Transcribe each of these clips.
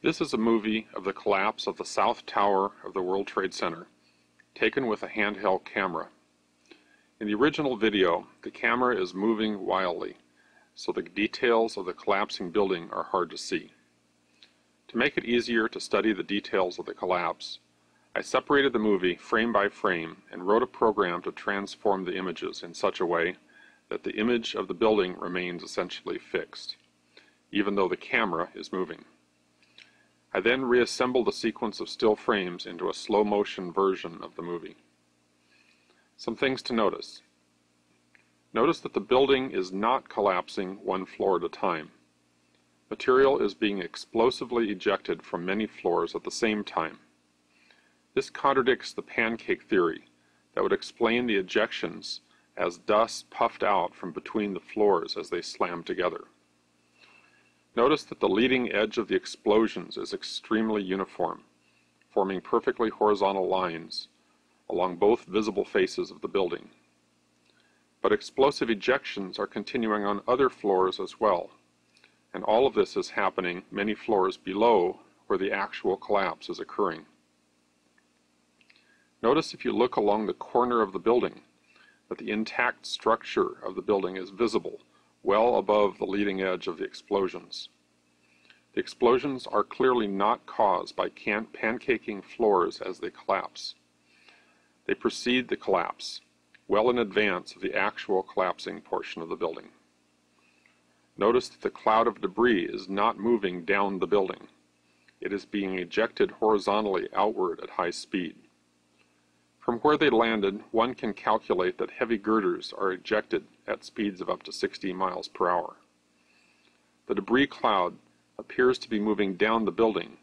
This is a movie of the collapse of the South Tower of the World Trade Center, taken with a handheld camera. In the original video, the camera is moving wildly, so the details of the collapsing building are hard to see. To make it easier to study the details of the collapse, I separated the movie frame by frame and wrote a program to transform the images in such a way that the image of the building remains essentially fixed, even though the camera is moving. I then reassembled a sequence of still frames into a slow-motion version of the movie. Some things to notice. Notice that the building is not collapsing one floor at a time. Material is being explosively ejected from many floors at the same time. This contradicts the pancake theory that would explain the ejections as dust puffed out from between the floors as they slammed together. Notice that the leading edge of the explosions is extremely uniform, forming perfectly horizontal lines along both visible faces of the building. But explosive ejections are continuing on other floors as well, and all of this is happening many floors below where the actual collapse is occurring. Notice if you look along the corner of the building that the intact structure of the building is visible well above the leading edge of the explosions. The explosions are clearly not caused by pancaking floors as they collapse. They precede the collapse, well in advance of the actual collapsing portion of the building. Notice that the cloud of debris is not moving down the building. It is being ejected horizontally outward at high speed. From where they landed, one can calculate that heavy girders are ejected at speeds of up to 60 miles per hour. The debris cloud appears to be moving down the building,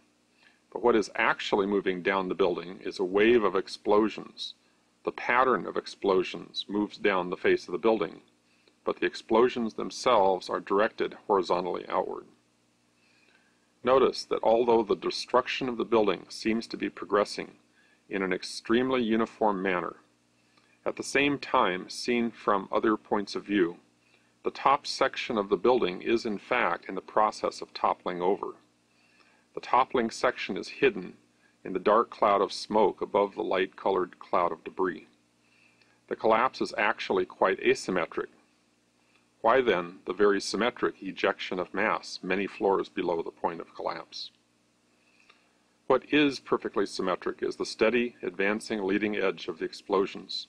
but what is actually moving down the building is a wave of explosions. The pattern of explosions moves down the face of the building, but the explosions themselves are directed horizontally outward. Notice that although the destruction of the building seems to be progressing in an extremely uniform manner, at the same time, seen from other points of view, the top section of the building is in fact in the process of toppling over. The toppling section is hidden in the dark cloud of smoke above the light-colored cloud of debris. The collapse is actually quite asymmetric. Why then the very symmetric ejection of mass many floors below the point of collapse? What is perfectly symmetric is the steady, advancing leading edge of the explosions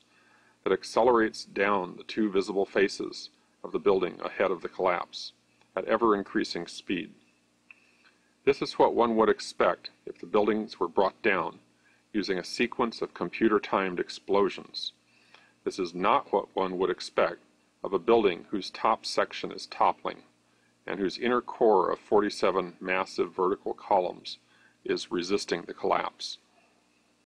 that accelerates down the two visible faces of the building ahead of the collapse at ever-increasing speed. This is what one would expect if the buildings were brought down using a sequence of computer-timed explosions. This is not what one would expect of a building whose top section is toppling and whose inner core of 47 massive vertical columns is resisting the collapse.